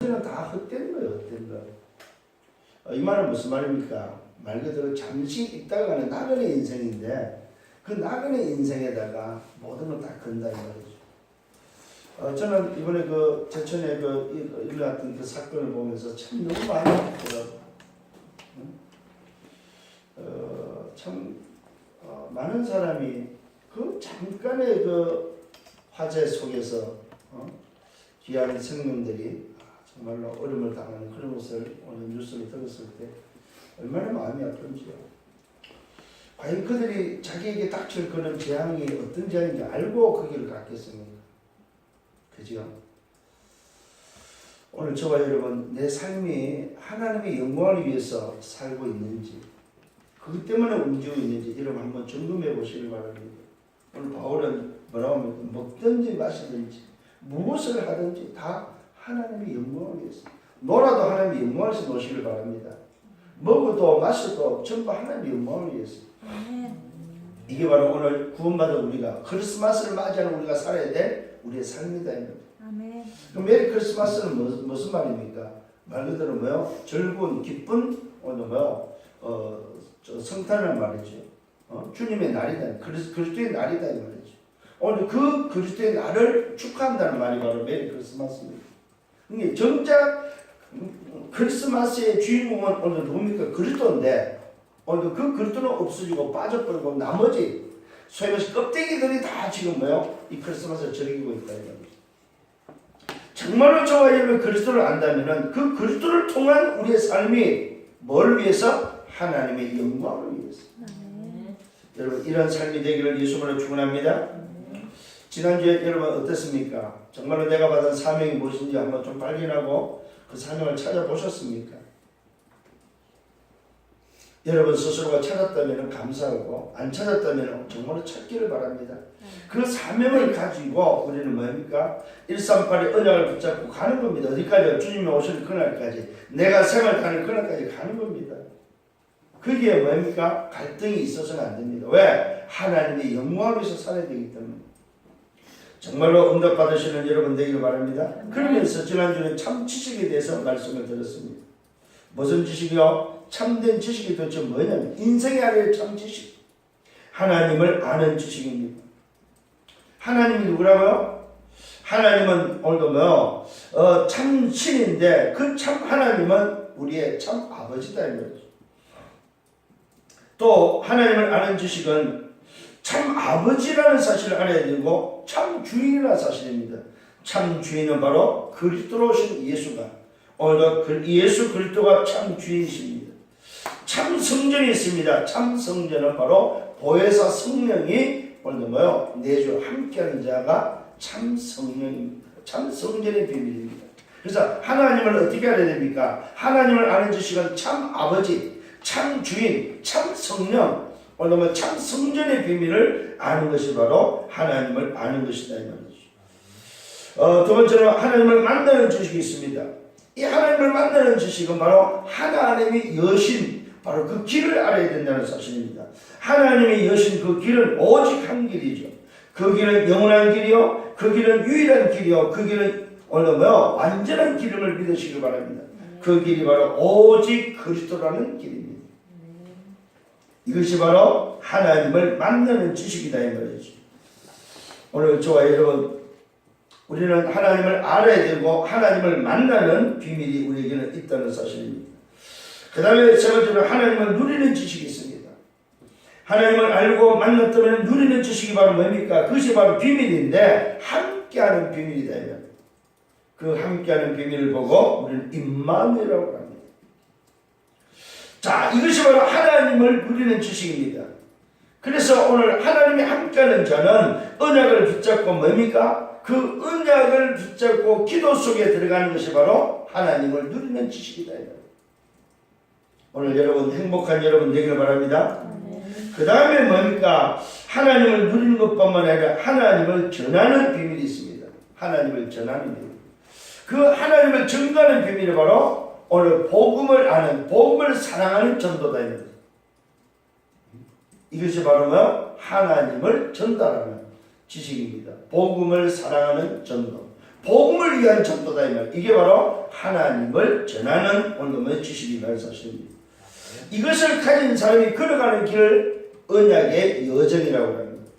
이는 다 헛된 거예요, 헛된 거. 이 말은 무슨 말입니까? 말 그대로 잠시 있다가 가는 나그네 인생인데 그 나그네 인생에다가 모든 걸 다 건다 이 말이죠. 저는 이번에 그 제천에 일어났던 그 사건을 보면서 참 너무 많이 아프더라고요. 많은 사람이 그 잠깐의 그 화재 속에서 귀한 생명들이 정말로 어려움을 당하는 그런 것을 오늘 뉴스를 들었을 때 얼마나 마음이 아픈지요. 과연 그들이 자기에게 닥칠 그런 재앙이 어떤 재앙인지 알고 그 길을 갔겠습니까? 그죠? 오늘 저와 여러분 내 삶이 하나님의 영광을 위해서 살고 있는지 그것 때문에 움직이고 있는지 여러분 한번 점검해 보시길 바랍니다. 오늘 바울은 뭐라고 하면 먹든지 마시든지 무엇을 하든지 다 하나님의 영광을 위해서 놀아도 하나님의 영광을 위해서 노시길 바랍니다. 먹어도 마셔도 전부 하나님의 영광을 위해서. 이게 바로 오늘 구원받은 우리가 크리스마스를 맞이하는 우리가 살아야 될 우리의 삶이다. 그럼 메리 크리스마스는 무슨 말입니까? 말 그대로 뭐요? 즐거운 기쁜 오늘 뭐요? 성탄을 말이죠. 주님의 날이다. 그리스도의 날이다 이 말이죠. 오늘 그 그리스도의 날을 축하한다는 말이 바로 메리 크리스마스입니다. 이게 정작 크리스마스의 주인공은 오늘 누굽니까? 그리스도인데 오늘 그 그리스도는 없어지고 빠져버리고 나머지 소위 말해서 껍데기들이 다 지금 뭐요? 이 크리스마스를 즐기고 있다 이 말이죠. 정말로 저와 여러분이 그리스도를 안다면은 그 그리스도를 통한 우리의 삶이 뭘 위해서? 하나님의 영광을 위해서. 여러분 이런 삶이 되기를 예수님으로 축원합니다. 지난주에 여러분 어땠습니까? 정말로 내가 받은 사명이 무엇인지 한번 좀 발견하고 그 사명을 찾아보셨습니까? 여러분 스스로가 찾았다면 감사하고 안 찾았다면 정말로 찾기를 바랍니다. 그 사명을 가지고 우리는 뭡니까? 138의 언약을 붙잡고 가는 겁니다. 어디까지요? 주님이 오시는 그날까지 내가 생활하는 그날까지 가는 겁니다. 그게 뭡니까? 갈등이 있어서는 안 됩니다. 왜? 하나님의 영광을 위해서 살아야 되기 때문에. 정말로 응답 받으시는 여러분 되기를 바랍니다. 그러면서 지난주에 참 지식에 대해서 말씀을 드렸습니다. 무슨 지식이요? 참된 지식이 도대체 뭐냐면 인생의 아래의 참 지식. 하나님을 아는 지식입니다. 하나님이 누구라고요? 하나님은 오늘도 뭐요? 참 신인데 그 참 하나님은 우리의 참 아버지다 이 말이죠. 또 하나님을 아는 지식은 참 아버지라는 사실을 알아야 되고 참 주인이라는 사실입니다. 참 주인은 바로 그리스도로 오신 예수가 오늘도 예수 그리스도가 참 주인이십니다. 참 성전이 있습니다. 참 성전은 바로 보혜사 성령이 오늘도 뭐요? 내주 함께하는 자가 참 성령입니다. 참 성전의 비밀입니다. 그래서 하나님을 어떻게 알아야 됩니까? 하나님을 아는 지식은 참 아버지, 참 주인, 참 성령, 오늘 참 성전의 비밀을 아는 것이 바로 하나님을 아는 것이다 이 말이죠. 두 번째로 하나님을 만나는 지식이 있습니다. 이 하나님을 만나는 지식은 바로 하나님의 여신, 바로 그 길을 알아야 된다는 사실입니다. 하나님의 여신 그 길은 오직 한 길이죠. 그 길은 영원한 길이요, 그 길은 유일한 길이요, 그 길은 오늘 완전한 길임을 믿으시기 바랍니다. 그 길이 바로 오직 그리스도라는 길입니다. 이것이 바로 하나님을 만나는 지식이다 이 말이죠. 오늘 저와 여러분 우리는 하나님을 알아야 되고 하나님을 만나는 비밀이 우리에게는 있다는 사실입니다. 그 다음에 세 번째로 하나님을 누리는 지식이 있습니다. 하나님을 알고 만났다면 누리는 지식이 바로 뭡니까? 그것이 바로 비밀인데 함께하는 비밀이다. 그 함께하는 비밀을 보고 우리는 임마누엘이라고 합니다. 자, 이것이 바로 하나님을 누리는 지식입니다. 그래서 오늘 하나님이 함께하는 자는 언약을 붙잡고 뭡니까? 그 언약을 붙잡고 기도 속에 들어가는 것이 바로 하나님을 누리는 지식이다. 오늘 여러분 행복한 여러분 되기를 바랍니다. 그 다음에 뭡니까? 하나님을 누리는 것뿐만 아니라 하나님을 전하는 비밀이 있습니다. 하나님을 전하는 비밀. 그 하나님을 전가하는 비밀이 바로 오늘 복음을 아는, 복음을 사랑하는 전도다. 이것이 바로 뭐? 하나님을 전달하는 지식입니다. 복음을 사랑하는 전도, 복음을 위한 전도다 이 말. 이게 바로 하나님을 전하는 오늘의 지식이라는 사실입니다. 이것을 가진 사람이 걸어가는 길을 언약의 여정이라고 합니다.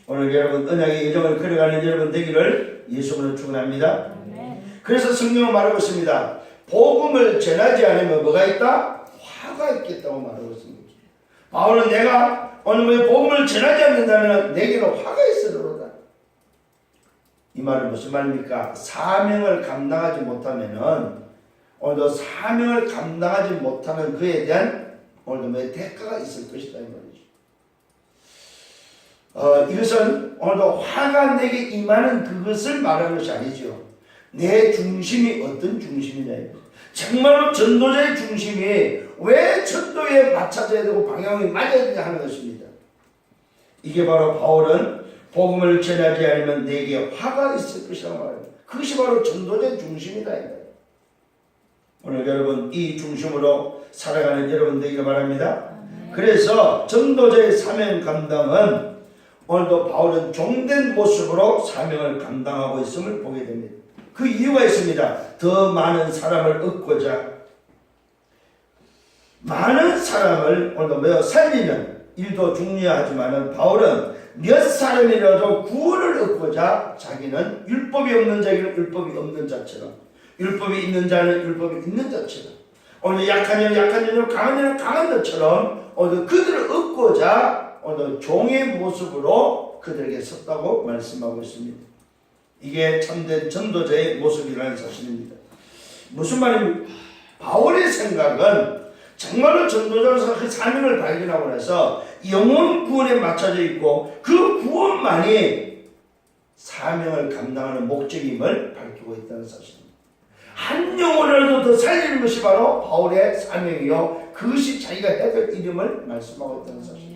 오늘 여러분 언약의 여정을 걸어가는 여러분 되기를 예수님으로 축원합니다. 그래서 성경은 말하고 있습니다. 복음을 전하지 않으면 뭐가 있다? 화가 있겠다고 말하고 있습니다. 바울은 내가 오늘 복음을 전하지 않는다면 내게는 화가 있으리로다. 이 말은 무슨 말입니까? 사명을 감당하지 못하면은 오늘도 사명을 감당하지 못하는 그에 대한 오늘도 대가가 있을 것이다 이 말이죠. 이것은 오늘도 화가 내게 임하는 그것을 말하는 것이 아니죠. 내 중심이 어떤 중심이냐. 정말로 전도자의 중심이 왜 전도에 맞춰져야 되고 방향이 맞아야 되냐 하는 것입니다. 이게 바로 바울은 복음을 전하지 않으면 내게 화가 있을 것이라고 말합니다. 그것이 바로 전도자의 중심이다. 오늘 여러분 이 중심으로 살아가는 여러분 되기를 바랍니다. 그래서 전도자의 사명 감당은 오늘도 바울은 종된 모습으로 사명을 감당하고 있음을 보게 됩니다. 그 이유가 있습니다. 더 많은 사람을 얻고자 많은 사람을 오늘도 살리는 일도 중요하지만 바울은 몇 사람이라도 구원을 얻고자 자기는 율법이 없는 자에게는 율법이 없는 자처럼 율법이 있는 자는 율법이 있는 자처럼 오늘 약한 자는 약한 자처럼 강한 자는 강한 자처럼 오늘 그들을 얻고자 오늘 종의 모습으로 그들에게 섰다고 말씀하고 있습니다. 이게 참된 전도자의 모습이라는 사실입니다. 무슨 말입니까? 바울의 생각은 정말로 전도자로서 그 사명을 발견하고 나서 영혼 구원에 맞춰져 있고 그 구원만이 사명을 감당하는 목적임을 밝히고 있다는 사실입니다. 한 영혼이라도 더 살리는 것이 바로 바울의 사명이요 그것이 자기가 해야 될 일임을 말씀하고 있다는 사실입니다.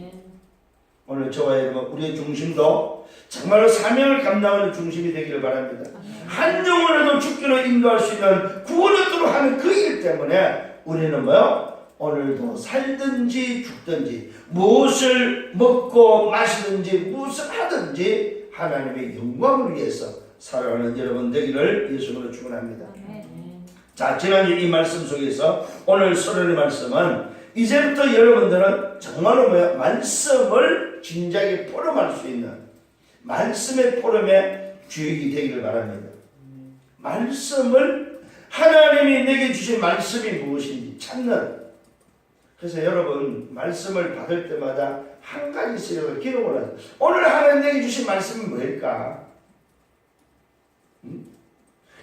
오늘 저와 여러분 우리의 중심도 정말로 사명을 감당하는 중심이 되기를 바랍니다. 한 영혼에도 죽기로 인도할 수 있는 구원을 얻도록 하는 그 일 때문에 우리는 오늘도 살든지 죽든지 무엇을 먹고 마시든지 무엇을 하든지 하나님의 영광을 위해서 살아가는 여러분 되기를 예수님으로 축원합니다. 자, 지난주 이 말씀 속에서 오늘 서론의 말씀은 이제부터 여러분들은 정말로 말씀을 진작에 포럼할 수 있는 말씀의 포럼의 주역이 되기를 바랍니다. 말씀을 하나님이 내게 주신 말씀이 무엇인지 찾는. 그래서 여러분 말씀을 받을 때마다 한 가지씩 기록을 하세요. 오늘 하나님 내게 주신 말씀이 뭘까?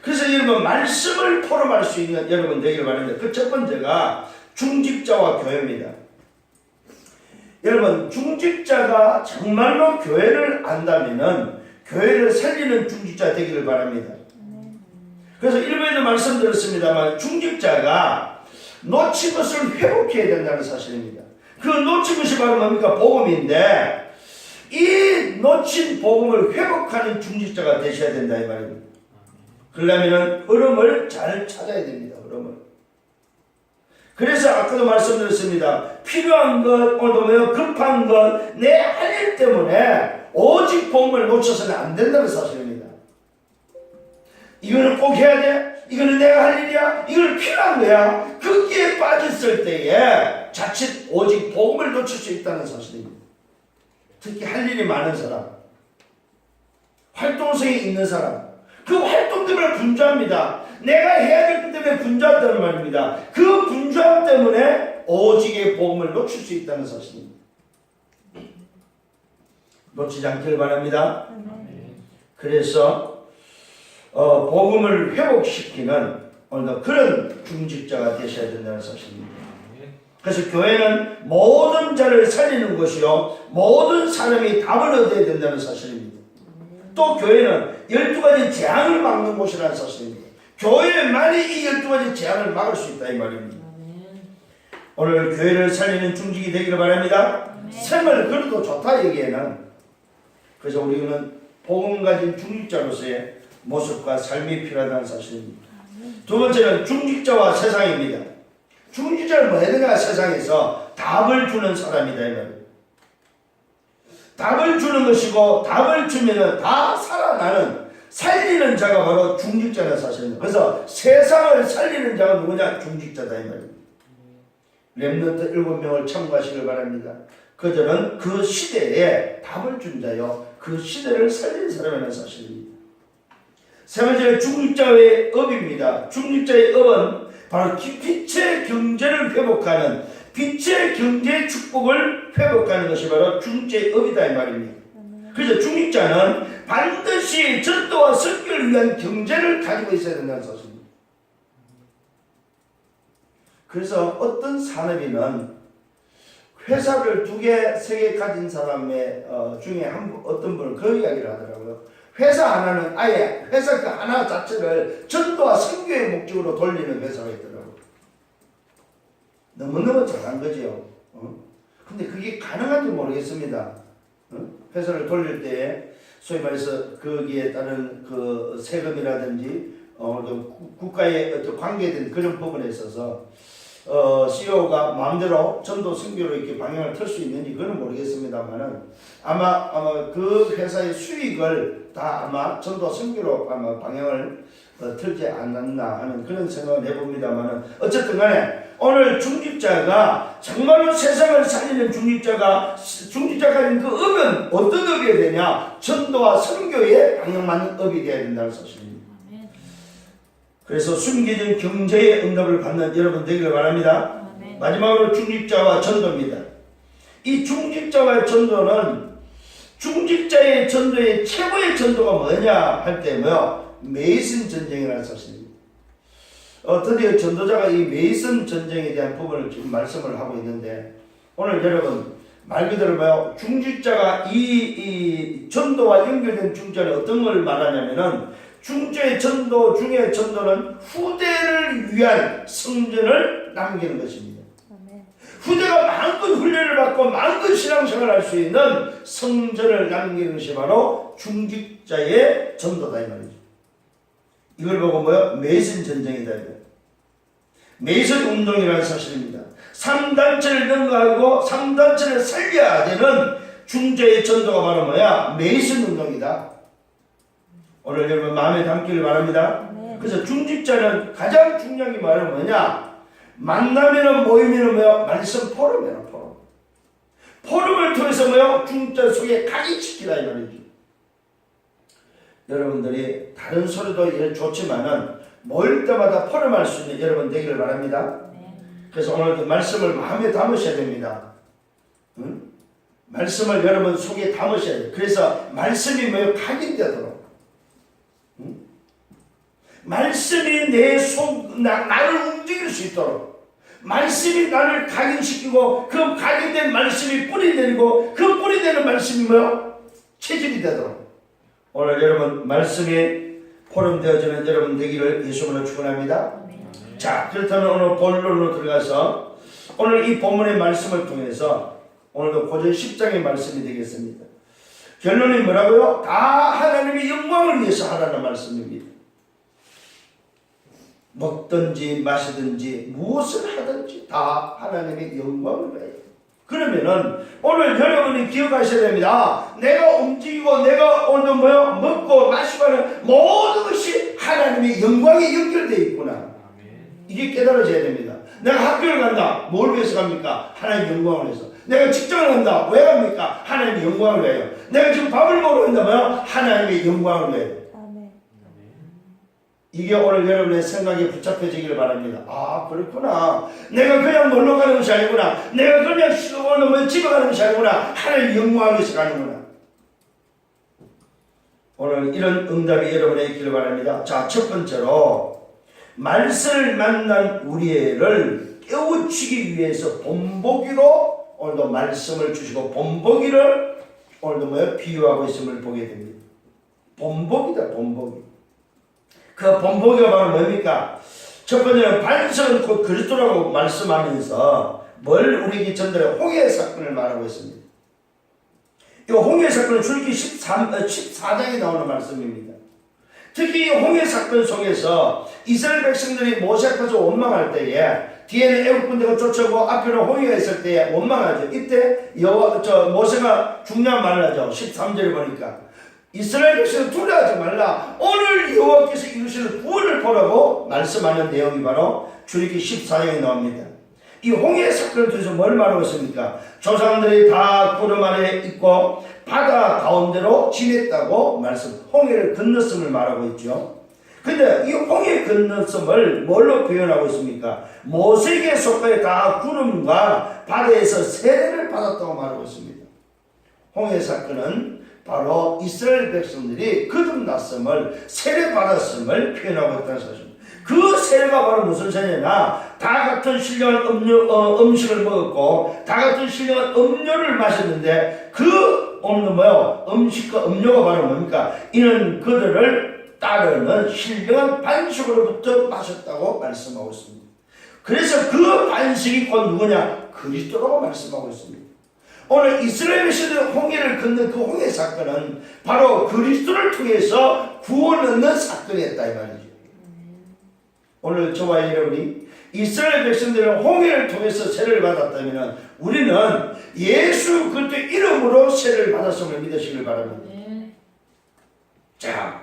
그래서 여러분 말씀을 포럼할 수 있는 여러분 되기를 바랍니다. 그 첫 번째가 중직자와 교회입니다. 여러분 중직자가 정말로 교회를 안다면은 교회를 살리는 중직자 되기를 바랍니다. 그래서 일부에도 말씀드렸습니다만 중직자가 놓친 것을 회복해야 된다는 사실입니다. 그 놓친 것이 바로 뭡니까? 복음인데 이 놓친 복음을 회복하는 중직자가 되셔야 된다 이 말입니다. 그러려면 흐름을 잘 찾아야 됩니다. 흐름을. 그래서 아까도 말씀드렸습니다. 필요한 것, 오늘도 급한 것, 내 할 일 때문에 오직 복음을 놓쳐서는 안 된다는 사실입니다. 이거는 꼭 해야 돼? 이거는 내가 할 일이야? 이거는 필요한 거야? 거기에 빠졌을 때에 자칫 오직 복음을 놓칠 수 있다는 사실입니다. 특히 할 일이 많은 사람, 활동성이 있는 사람, 그 활동 때문에 분주합니다. 내가 해야 될 것 때문에 분주하다는 말입니다. 그 분주함 때문에 오직의 복음을 놓칠 수 있다는 사실입니다. 놓치지 않기를 바랍니다. 그래서 복음을 회복시키는 그런 중직자가 되셔야 된다는 사실입니다. 그래서 교회는 모든 자를 살리는 것이요 모든 사람이 답을 얻어야 된다는 사실입니다. 또 교회는 12가지 재앙을 막는 곳이라는 사실입니다. 교회만이 이 12가지 재앙을 막을 수 있다 이 말입니다. 오늘 교회를 살리는 중직이 되기를 바랍니다. 생을 그래도 좋다 여기에는. 그래서 우리는 복음 가진 중직자로서의 모습과 삶이 필요하다는 사실입니다. 두 번째는 중직자와 세상입니다. 중직자는 뭐 해야 되냐? 세상에서 답을 주는 사람이다 이 말입니다. 답을 주는 것이고 답을 주면은 다 살아나는 살리는 자가 바로 중직자라 사실입니다. 그래서 세상을 살리는 자가 누구냐? 중직자다 이 말입니다. 렘넌트 7명을 참고하시길 바랍니다. 그들은 그 시대에 답을 준 자요, 그 시대를 살린 사람이라는 사실입니다. 세 번째는 중직자의 업입니다. 중직자의 업은 바로 빛의 경제를 회복하는, 빛의 경제 축복을 회복하는 것이 바로 중직자의 업이다 이 말입니다. 그래서 중직자는 반드시 전도와 선교를 위한 경제를 가지고 있어야 된다는 사실입니다. 그래서 어떤 산업인은 회사를 2개, 3개 가진 사람의 중에 어떤 분은 그 이야기를 하더라고요. 회사 하나는 아예 회사 그 하나 자체를 전도와 선교의 목적으로 돌리는 회사가 있더라고요. 너무너무 잘한 거죠. 근데 그게 가능한지 모르겠습니다. 회사를 돌릴 때 소위 말해서 거기에 따른 그 세금이라든지 국가의 어떤 관계된 그런 부분에 있어서 CEO가 마음대로 전도 선교로 이렇게 방향을 틀 수 있는지 그건 모르겠습니다만은 아마 그 회사의 수익을 다 아마 전도 선교로 아마 방향을 틀지 않았나 하는 그런 생각을 해봅니다만은 어쨌든 간에 오늘 중직자가 정말로 세상을 살리는 중직자가 가진 그 업은 어떤 업이 되냐? 전도와 선교에 방향 맞는 업이 되어야 된다는 사실입니다. 그래서 숨겨진 경제의 응답을 받는 여러분 되기를 바랍니다. 마지막으로 중직자와 전도입니다. 이 중직자와 전도는 중직자의 전도의 최고의 전도가 뭐냐 할 때 메이슨 전쟁이라는 사실입니다. 드디어 전도자가 이 메이슨 전쟁에 대한 부분을 지금 말씀을 하고 있는데 오늘 여러분 말 그대로 중직자가 이 전도와 연결된 중직자는 어떤 걸 말하냐면은 중재 전도 중의 전도는 후대를 위한 성전을 남기는 것입니다. 후대가 마음껏 훈련을 받고 마음껏 신앙생활을 할 수 있는 성전을 남기는 것이 바로 중직자의 전도다 이 말이죠. 이걸 보고 메이슨 전쟁이다. 메이슨 운동이라는 사실입니다. 3단체를 능가하고 3단체를 살려야 되는 중재의 전도가 바로 메이슨 운동이다. 오늘 여러분 마음에 담기를 바랍니다. 그래서 중직자는 가장 중요한 게 뭐냐? 만나면은 모이면은 말씀 포럼이에요. 포럼을 통해서 중직자 속에 각인시키라 이 말이죠. 여러분들이 다른 소리도 좋지만은 모일 때마다 포럼할 수 있는 여러분 되기를 바랍니다. 그래서 오늘도 말씀을 마음에 담으셔야 됩니다. 말씀을 여러분 속에 담으셔야 돼요. 그래서 말씀이 각인되도록. 말씀이 내 나를 움직일 수 있도록 말씀이 나를 각인시키고 그 각인된 말씀이 뿌리 내리고 그 뿌리 내는 말씀이 체질이 되도록 오늘 여러분 말씀이 포럼되어지는 여러분 되기를 예수님으로 축원합니다. 자, 그렇다면 오늘 본론으로 들어가서 오늘 이 본문의 말씀을 통해서 오늘도 고전 10장의 말씀이 되겠습니다. 결론이 뭐라고요? 다 하나님의 영광을 위해서 하라는 말씀입니다. 먹든지 마시든지 무엇을 하든지 다 하나님의 영광을 위하여. 그러면은 오늘 여러분이 기억하셔야 됩니다. 내가 움직이고 내가 오늘 먹고 마시고 하는 모든 것이 하나님의 영광에 연결되어 있구나. 이게 깨달아져야 됩니다. 내가 학교를 간다. 뭘 위해서 갑니까? 하나님의 영광을 위해서. 내가 직장을 간다. 왜 갑니까? 하나님의 영광을 위하여. 내가 지금 밥을 먹으러 간다면 하나님의 영광을 위하여. 이게 오늘 여러분의 생각에 붙잡혀지기를 바랍니다. 아, 그렇구나. 내가 그냥 놀러 가는 것이 아니구나. 내가 그냥 오늘 집에 가는 것이 아니구나. 하나님 영광을 위해서 가는구나. 오늘 이런 응답이 여러분에게 있기를 바랍니다. 자, 첫 번째로 말씀을 만난 우리를 깨우치기 위해서 본보기로 오늘도 말씀을 주시고 본보기를 오늘도 비유하고 있음을 보게 됩니다. 본보기다, 본보기. 그 본보기가 바로 뭡니까? 첫 번째는 반석은 곧 그리스도라고 말씀하면서 뭘 우리에게 전달해 홍해 사건을 말하고 있습니다. 이 홍해 사건은 출애굽기 14장에 나오는 말씀입니다. 특히 이 홍해 사건 속에서 이스라엘 백성들이 모세 앞에서 원망할 때에 뒤에는 애국 군대가 쫓아오고 앞에는 홍해가 있을 때에 원망하죠. 이때 모세가 중요한 말을 하죠. 13절에 보니까 이스라엘 백성을 두려워하지 말라. 오늘 여호와께서 이루실 구원을 보라고 말씀하는 내용이 바로 출애굽기 14장에 나옵니다. 이 홍해 사건을 통해서 뭘 말하고 있습니까? 조상들이 다 구름 아래 있고 바다 가운데로 지냈다고 홍해를 건넜음을 말하고 있죠. 근데 이 홍해 건넜음을 뭘로 표현하고 있습니까? 모세에게 속하여 다 구름과 바다에서 세례를 받았다고 말하고 있습니다. 홍해 사건은 바로 이스라엘 백성들이 거듭났음을, 세례받았음을 표현하고 있다는 사실입니다. 그 세례가 바로 무슨 세례냐? 다 같은 신령한 음식을 먹었고 다 같은 신령한 음료를 마셨는데 그 음식과 음료가 바로 뭡니까? 이는 그들을 따르는 신령한 반식으로부터 마셨다고 말씀하고 있습니다. 그래서 그 반식이 곧 누구냐? 그리스도라고 말씀하고 있습니다. 오늘 이스라엘 백성들이 홍해를 건넌 그 홍해 사건은 바로 그리스도를 통해서 구원을 얻는 사건이었다 이 말이죠. 오늘 저와 여러분이 이스라엘 백성들은 홍해를 통해서 세례를 받았다면 우리는 예수 그리스도 이름으로 세례를 받았음을 믿으시길 바랍니다. 자,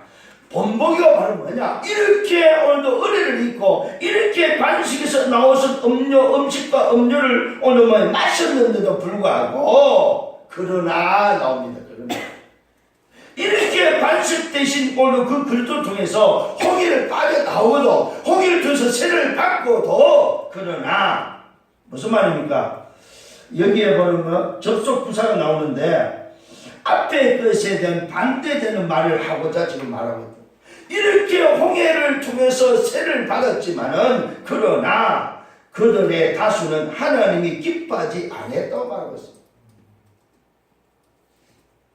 본보기가 바로 뭐냐? 이렇게 오늘도 은혜를 입고 이렇게 반식에서 나오신 음식과 음료를 오늘 마셨는데도 불구하고 그러나 나옵니다. 그러나 이렇게 반식 대신 오늘 그 그리스도를 통해서 홍해를 빠져나오고도 홍해를 통해서 세례를 받고도 그러나 무슨 말입니까? 여기에 보면 접속 부사가 나오는데 앞에 것에 대한 반대되는 말을 하고자 지금 말하고 있다. 이렇게 홍해를 통해서 세례를 받았지만은 그러나 그들의 다수는 하나님이 기뻐하지 않았다고 말하고 있습니다.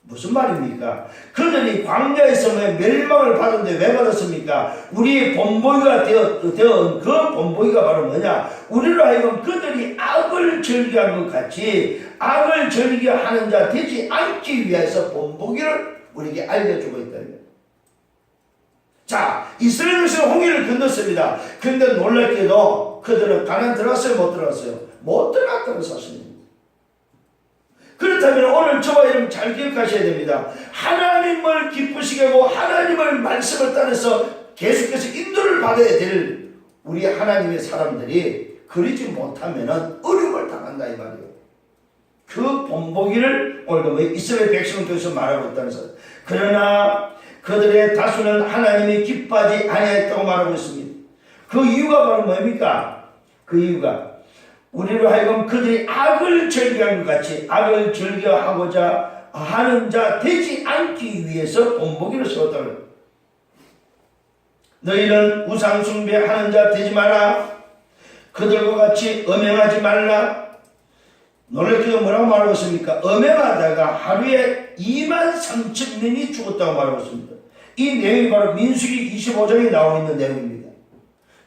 무슨 말입니까? 그들이 광야에서 멸망을 받았는데 왜 받았습니까? 우리의 본보기가 되은 그 본보기가 바로 뭐냐? 우리로 하여금 그들이 악을 즐겨한 것 같이 악을 즐겨하는 자 되지 않기 위해서 본보기를 우리에게 알려주고 있다. 자, 이스라엘 백성은 홍해를 건넜습니다. 그런데 놀랍게도 그들은 가나안 들어갔어요? 못 들어갔어요? 못 들어갔다는 사실입니다. 그렇다면 오늘 저와 여러분 잘 기억하셔야 됩니다. 하나님을 기쁘시게 하고 하나님을 말씀을 따라서 계속해서 인도를 받아야 될 우리 하나님의 사람들이 그러지 못하면 어려움을 당한다 이 말이에요. 그 본보기를 오늘도 이스라엘 백성을 통해서 말하고 있다는 사실. 그러나 그들의 다수는 하나님이 기뻐하지 아니했다고 말하고 있습니다. 그 이유가 바로 뭡니까? 그 이유가 우리로 하여금 그들이 악을 즐겨한 것 같이 악을 즐겨하고자 하는 자 되지 않기 위해서 본보기를 세웠다고 합니다. 너희는 우상 숭배하는 자 되지 마라. 그들과 같이 음행하지 말라. 놀랍게도 뭐라고 말하고 있습니까? 음행하다가 하루에 23,000명이 죽었다고 말하고 있습니다. 이 내용이 바로 민수기 25장에 나와 있는 내용입니다.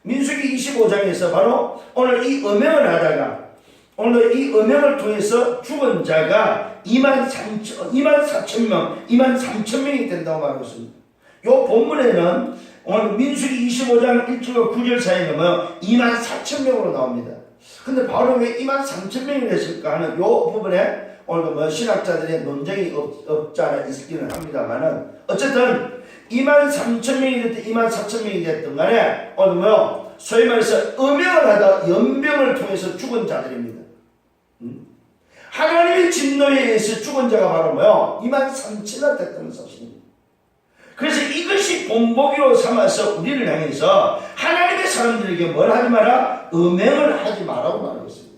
민수기 25장에서 바로 오늘 이 음행을 하다가 오늘 이 음행을 통해서 죽은 자가 23,000명이 된다고 말하고 있습니다. 이 본문에는 오늘 민수기 25장 1절과 9절 사이에 보면 24,000명으로 나옵니다. 근데 바로 왜 23,000명이 됐을까 하는 이 부분에 오늘도 신학자들의 논쟁이 없지 않아 있기는 합니다만은 어쨌든 23,000명이 됐든 24,000명이 됐든 간에 오늘 소위 말해서 음행을 하다 연병을 통해서 죽은 자들입니다. 하나님의 진노에 의해서 죽은 자가 바로 23,000명 됐다는 사실입니다. 그래서 이것이 본보기로 삼아서 우리를 향해서 하나님의 사람들에게 뭘 하지 마라? 음행을 하지 마라고 말하고 있습니다.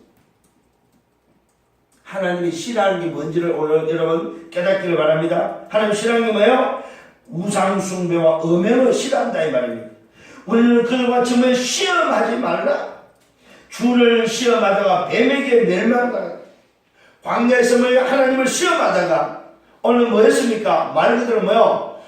하나님이 싫어하는 게 뭔지를 오늘 여러분 깨닫기를 바랍니다. 하나님 싫어하는 게 뭐예요? 우상숭배와 음행을 싫어한다 이 말입니다. 우리는 그들과 같이 시험하지 말라. 주를 시험하다가 뱀에게 멸망한다. 광야에서 하나님을 시험하다가 오늘 뭐 했습니까? 말 그대로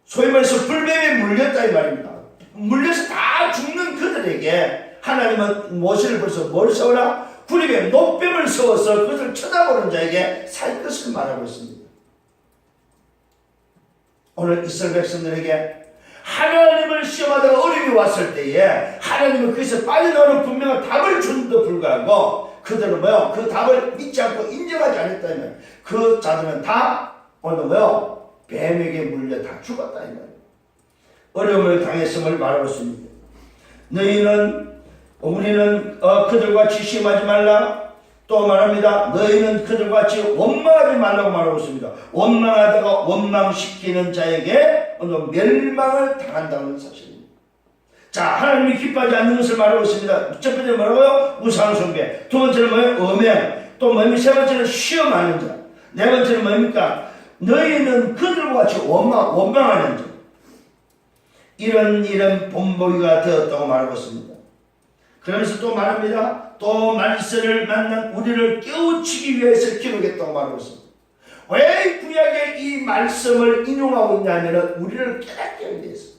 소위 말해서 불뱀에 물렸다 이 말입니다. 물려서 다 죽는 그들에게 하나님은 무엇을 벌써 뭘 세우라? 구리뱀, 노뱀을 세워서 그것을 쳐다보는 자에게 살 것을 말하고 있습니다. 오늘 이스라엘 백성들에게 하나님을 시험하다가 어려움이 왔을 때에 하나님은 거기서 빠져나오는 분명한 답을 주는데도 불구하고 그들은 그 답을 믿지 않고 인정하지 않았다면 그 자들은 다 오늘 뱀에게 물려 다 죽었다 이 말이에요. 어려움을 당했음을 말하고 있습니다. 우리는 그들과 같이 시험하지 말라. 또 말합니다. 너희는 그들과 같이 원망하지 말라고 말하고 있습니다. 원망하다가 원망시키는 자에게 멸망을 당한다는 사실입니다. 자, 하나님이 기뻐하지 않는 것을 말하고 있습니다. 첫 번째 뭐라고요? 우상숭배. 두 번째는 뭐예요? 음행. 또 뭡니까? 세 번째는 시험하는 자. 네 번째는 뭡니까? 너희는 그들과 같이 원망하는 자. 이런 본보기가 되었다고 말하고 있습니다. 그러면서 또 말합니다. 또 말씀을 만난 우리를 깨우치기 위해서 기록했다고 말하고 있습니다. 왜 구약에 이 말씀을 인용하고 있냐면 우리를 깨닫게 하기 위해서,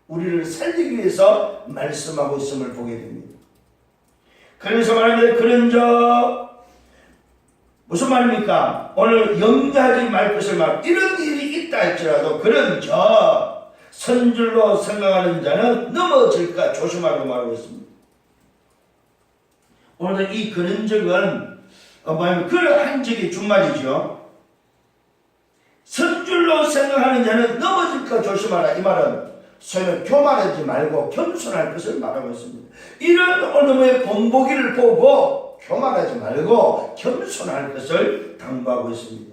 우리를 살리기 위해서 말씀하고 있음을 보게 됩니다. 그러면서 말합니다. 그런저 무슨 말입니까? 오늘 염려하지 말 것을 이런 일이 있다 할지라도 그런저 선줄로 생각하는 자는 넘어질까 조심하라고 말하고 있습니다. 오늘 이 그런적은 그러한 적이 준말이죠. 선줄로 생각하는 자는 넘어질까 조심하라. 이 말은 소위 교만하지 말고 겸손할 것을 말하고 있습니다. 이런 오늘의 본보기를 보고 교만하지 말고 겸손할 것을 당부하고 있습니다.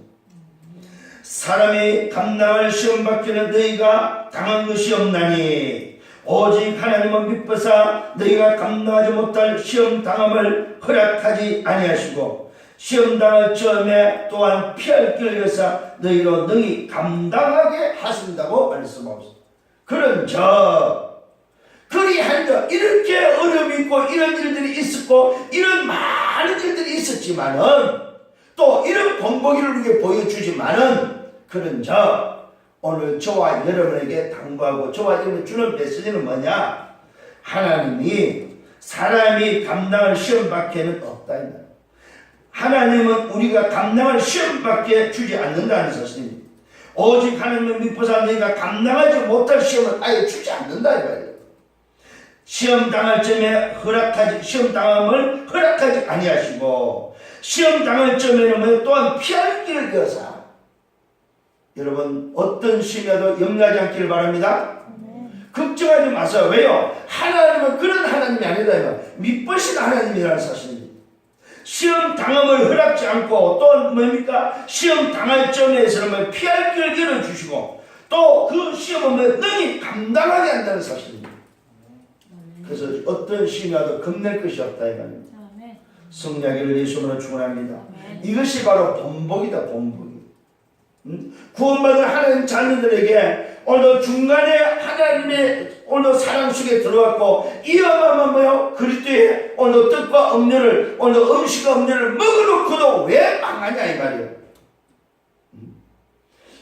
사람이 감당할 시험 받기는 너희가 당한 것이 없나니 오직 하나님은 미쁘사 너희가 감당하지 못할 시험 당함을 허락하지 아니하시고 시험 당할 점에 또한 피할 길을 위해서 너희로 능히 감당하게 하신다고 말씀하고 있습니다. 그런저 그리한저 이렇게 어려움이 있고 이런 일들이 있었고 이런 많은 일들이 있었지만은 또 이런 본보기를 우리에게 보여주지만은 그런저 오늘 저와 여러분에게 당부하고 저와 여러분이 주는 메시지는 뭐냐? 하나님이 사람이 감당할 시험밖에는 없다. 하나님은 우리가 감당할 시험밖에 주지 않는다는 사실입니다. 오직 하나님은 미포사 너희가 감당하지 못할 시험을 아예 주지 않는다 이 말이에요. 시험 당할 점에 시험 당함을 허락하지 아니하시고 시험 당할 점에는 또한 피할 길을 위해서 여러분 어떤 시험에도 염려하지 않기를 바랍니다. 걱정하지 마세요. 왜요? 하나님은 그런 하나님이 아니다. 미쁘신 하나님이라는 사실입니다. 시험 당함을 허락지 않고 또 뭡니까? 시험 당할 점에서는 피할 길을 열어주시고 또 그 시험은 능히 감당하게 한다는 사실입니다. 그래서 어떤 시험이라도 겁낼 것이 없다 이 말입니다. 성령을 예수님으로 축원합니다. 이것이 바로 본보기다. 본보기. 구원받은 하나님 자녀들에게 오늘 중간에 하나님의 오늘 사랑 속에 들어왔고 이어가면 뭐요? 그리스도의 오늘 뜻과 음료를 오늘 음식과 음료를 먹어놓고도 왜 망하냐 이 말이에요.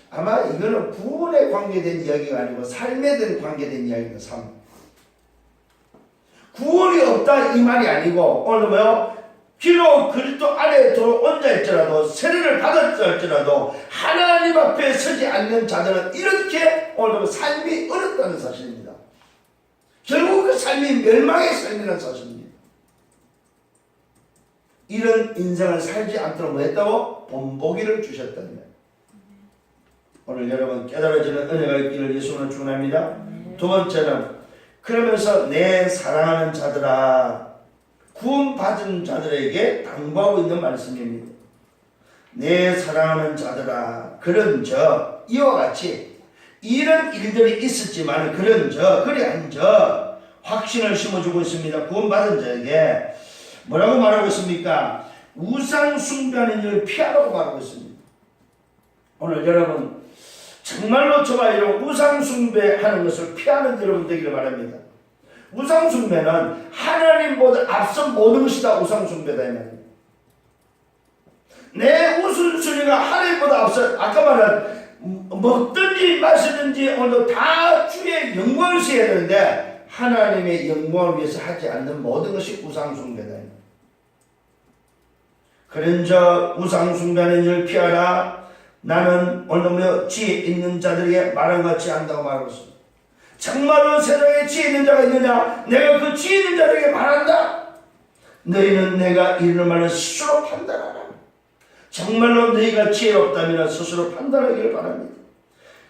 아마 이거는 구원에 관계된 이야기가 아니고 삶에 대한 관계된 이야기입니다. 삶. 구원이 없다 이 말이 아니고 오늘 뭐요? 비록 그리스도 안에 들어온 자 할지라도 세례를 받았다 할지라도 하나님 앞에 서지 않는 자들은 이렇게 오늘 삶이 어렵다는 사실입니다. 결국 그 삶이 멸망의 삶이라는 사실입니다. 이런 인생을 살지 않도록 뭐 했다고? 본보기를 주셨다는 거예요. 오늘 여러분 깨달아지는 은혜가 있기를 예수님으로 축원합니다. 두 번째는 그러면서 내 사랑하는 자들아 구원받은 자들에게 당부하고 있는 말씀입니다. 내 사랑하는 자들아 그런저 이와 같이 이런 일들이 있었지만 그런저 그리한저 확신을 심어주고 있습니다. 구원받은 자에게 뭐라고 말하고 있습니까? 우상 숭배하는 일을 피하라고 말하고 있습니다. 오늘 여러분 정말로 저와 이런 우상 숭배하는 것을 피하는 여러분 되기를 바랍니다. 우상 숭배는 하나님보다 앞선 모든 것이 다 우상 숭배다 이 말입니다. 내 우선순위가 하나님보다 앞서 아까 말한 먹든지 마시든지 오늘 다 주의 영광을 세워야 되는데 하나님의 영광을 위해서 하지 않는 모든 것이 우상 숭배다. 그런저 우상 숭배하는 일을 피하라. 나는 오늘 지혜 있는 자들에게 말한 것 같이 한다고 말하고 있습니다. 정말로 세상에 지혜 있는 자가 있느냐? 내가 그 지혜 있는 자들에게 말한다. 너희는 내가 이르는 말을 스스로 판단하라. 정말로 너희가 지혜롭다면 스스로 판단하기를 바랍니다.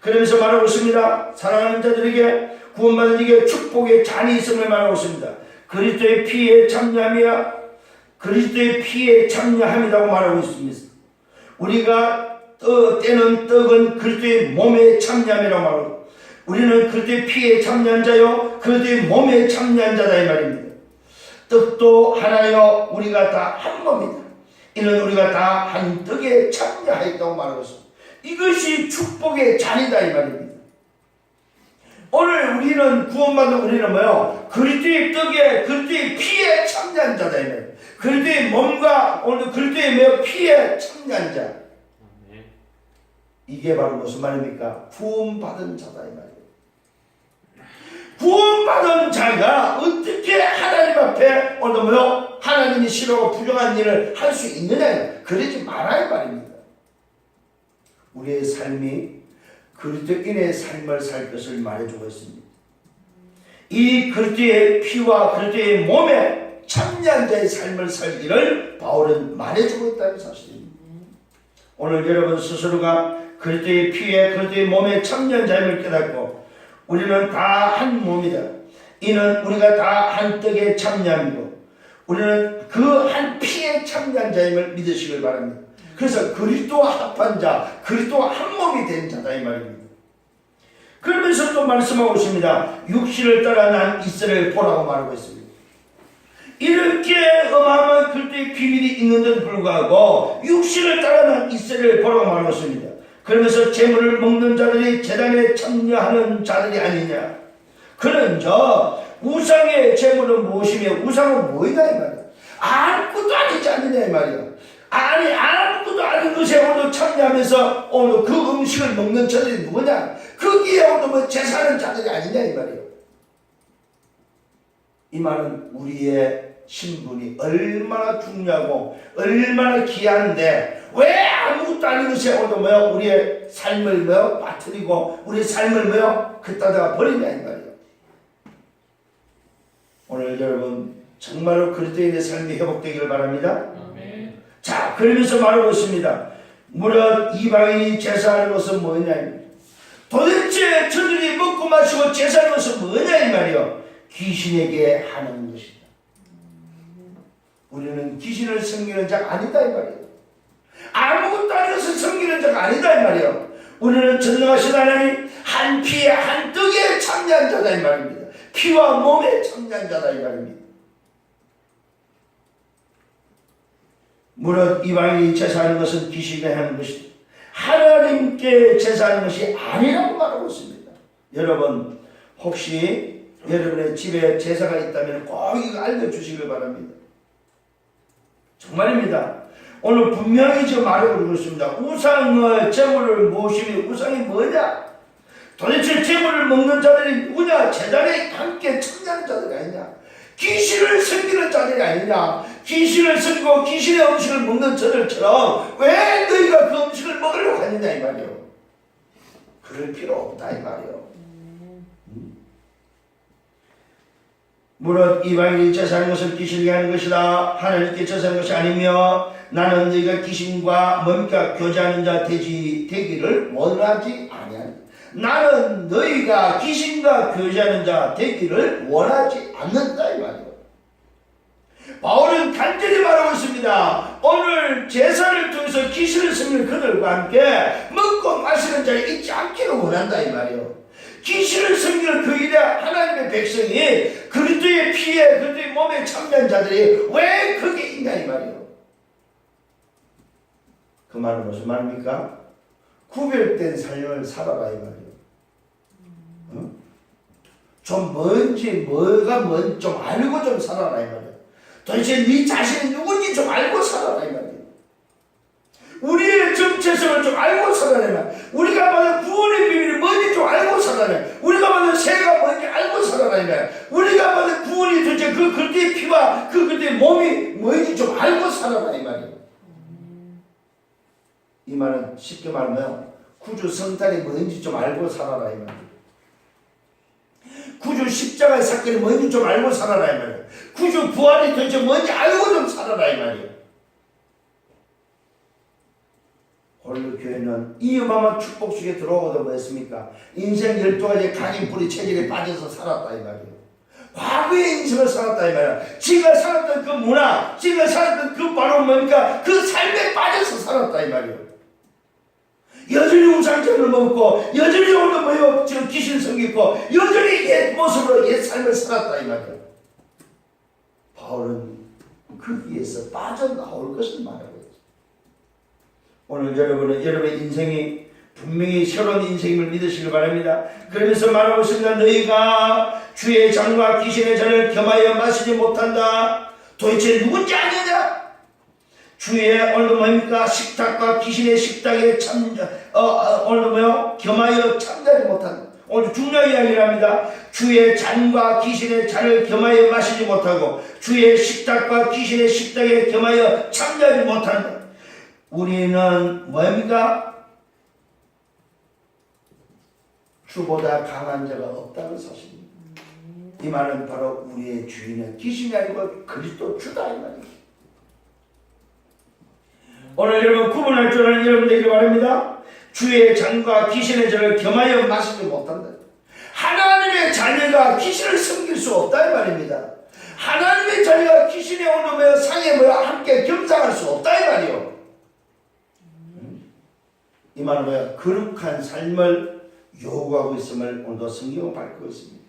그러면서 말하고 있습니다. 사랑하는 자들에게, 구원받은 이에게 축복의 잔이 있음을 말하고 있습니다. 그리스도의 피에 참여함이야, 그리스도의 피에 참여함이라고 말하고 있습니다. 우리가 떼는 떡은 그리스도의 몸에 참여함이라고 말하고, 우리는 그리스도의 피에 참여한 자요 그리스도의 몸에 참여한 자다 이 말입니다. 떡도 하나요, 우리가 다 한 몸이다. 이는 우리가 다 한 떡에 참여하였다고 말하고 있습니다. 이것이 축복의 잔이다 이 말입니다. 오늘 우리는 구원받은 우리는 뭐요? 그리스도의 떡에, 그리스도의 피에 참여한 자다 이 말입니다. 그리스도의 몸과 오늘 그리스도의 피에 참여한 자. 이게 바로 무슨 말입니까? 구원받은 자다 이 말이에요. 구원받은 자가 어떻게 하나님 앞에 오늘 뭐요? 하나님이 싫어하고 부정한 일을 할 수 있느냐? 그러지 말아야 말입니다. 우리의 삶이 그리스도인의 삶을 살 것을 말해주고 있습니다. 이 그리스도의 피와 그리스도의 몸에 참여한 자의 삶을 살기를 바울은 말해주고 있다는 사실입니다. 오늘 여러분 스스로가 그리스도의 피에 그리스도의 몸에 참여한 자임을 깨닫고 우리는 다 한 몸이다. 이는 우리가 다 한 떡에 참여함이고 우리는 그 한 피에 참여한 자임을 믿으시길 바랍니다. 그래서 그리스도와 합한 자, 그리스도와 한 몸이 된 자다 이 말입니다. 그러면서 또 말씀하고 있습니다. 육신을 따라 난 이스라엘 보라고 말하고 있습니다. 이렇게 어마어마한 그리스도의 비밀이 있는데도 불구하고 육신을 따라 난 이스라엘 보라고 말하고 있습니다. 그러면서 재물을 먹는 자들이 제단에 참여하는 자들이 아니냐. 그는 저 우상의 재물은 무엇이며 우상은 뭐이냐 이 말이야. 아무것도 아니지 않느냐 이 말이야. 아니 아무것도 아닌 것에 오늘 참여하면서 오늘 그 음식을 먹는 자들이 누구냐. 거기에 오늘 뭐 제사하는 자들이 아니냐 이 말이야. 이 말은 우리의 신분이 얼마나 중요하고 얼마나 귀한데 왜 아무것도 아닌 것에 오늘 뭐요 우리의 삶을 뭐요 빠뜨리고 우리의 삶을 뭐요 그따다가 버리냐 이 말이에요. 오늘 여러분 정말로 그리스도인의 삶이 회복되기를 바랍니다. 아멘. 자, 그러면서 말하고 있습니다. 무릇 이방인이 제사하는 것은 뭐냐 도대체 저들이 먹고 마시고 제사하는 것은 뭐냐 이 말이요. 귀신에게 하는 것이다. 우리는 귀신을 섬기는 자가 아니다 이 말이에요. 아무것도 아닌 것을 섬기는 자가 아니다 이 말이에요. 우리는 전능하신 하나님 한 피에 한 떡에 참여한 자다 이 말입니다. 피와 몸에 참여한 자다 이 말입니다. 무릇 이방인이 제사하는 것은 귀신에게 하는 것이다. 하나님께 제사하는 것이 아니라고 말하고 있습니다. 여러분 혹시 여러분의 집에 제사가 있다면 꼭 이거 알려주시길 바랍니다. 정말입니다. 오늘 분명히 지금 말해보고 있습니다. 우상의 제물을 모시며 우상이 뭐냐? 도대체 제물을 먹는 자들이 누구냐? 제단에 함께 참여하는 자들이 아니냐? 귀신을 섬기는 자들이 아니냐? 귀신을 섬기고 귀신의 음식을 먹는 저들처럼 왜 너희가 그 음식을 먹으려고 하느냐 이 말이에요. 그럴 필요 없다 이 말이에요. 무릇 이방인이 제사하는 것을 귀신에게 하는 것이다. 하나님께 제사하는 것이 아니며 나는 너희가 귀신과 뭔가 교제하는 자 되기를 원하지 아니하니. 나는 너희가 귀신과 교제하는 자 되기를 원하지 않는다 이 말이에요. 바울은 간절히 말하고 있습니다. 오늘 제사를 통해서 귀신을 섬기는 그들과 함께 먹고 마시는 자에 있지 않기를 원한다 이 말이에요. 귀신을 섬기는 그 일에 하나님의 백성이 그리스도의 피에 그리스도의 몸에 참여한 자들이 왜 거기에 있냐 이 말이에요. 그 말은 무슨 말입니까? 구별된 삶을 살아라 이 말이에요. 좀 뭔지 뭐가 뭔지 좀 알고 좀 살아라 이 말이에요. 도대체 네 자신이 누군지 좀 알고 살아라 이 말이에요. 우리의 정체성을 좀 알고 살아라. 우리가 받은 구원의 비밀이 뭔지 좀 알고 살아라. 우리가 받은 세가 뭔지 알고 살아라. 우리가 받은 구원이 도대체 그 그때의 피와 그 그때의 몸이 뭔지 좀 알고 살아라 이 말이에요. 이 말은 쉽게 말하면 구주 성탄이 뭔지 좀 알고 살아라 이 말이에요. 구주 십자가의 사건이 뭔지 좀 알고 살아라 이 말이에요. 구주 부활이 도대체 뭔지 알고 좀 살아라 이 말이에요. 오늘 교회는 이 어마어마한 축복 속에 들어오고도 뭐했습니까? 인생 12가지 각인 뿌리 체질에 빠져서 살았다 이 말이에요. 과거의 인생을 살았다 이 말이야. 지가 살았던 그 문화, 지가 살았던 그 바로 뭡니까? 그 삶에 빠져서 살았다 이 말이에요. 여전히 우상점을 먹고 여전히 오늘 뭐요 귀신 섬기고 여전히 옛 모습으로 옛 삶을 살았다 이 말이에요. 바울은 거기에서 빠져나올 것을 말하고 있어요. 오늘 여러분은 여러분의 인생이 분명히 새로운 인생임을 믿으시길 바랍니다. 그러면서 말하고 있습니다. 너희가 주의 잔과 귀신의 잔을 겸하여 마시지 못한다. 도대체 누군지 아느냐? 주의 오늘 뭡니까? 식탁과 귀신의 식탁에 오늘 뭐요? 겸하여 참자지 못한다. 오늘 중요한 이야기를 합니다. 주의 잔과 귀신의 잔을 겸하여 마시지 못하고 주의 식탁과 귀신의 식탁에 겸하여 참자지 못한다. 우리는 뭡니까? 주보다 강한 자가 없다는 사실입니다. 이 말은 바로 우리의 주인은 귀신이 아니고 그리스도 주다 이 말입니다. 오늘 여러분 구분할 줄 아는 여러분 되기를 바랍니다. 주의 잔과 귀신의 잔을 겸하여 마시지 못한다. 하나님의 자녀가 귀신을 섬길 수 없다 이 말입니다. 하나님의 자녀가 귀신의 오름에 상에 뭐야 함께 겸상할 수 없다 이 말이요. 이 말은 뭐야? 거룩한 삶을 요구하고 있음을 오늘도 성경은 밝히고 있습니다.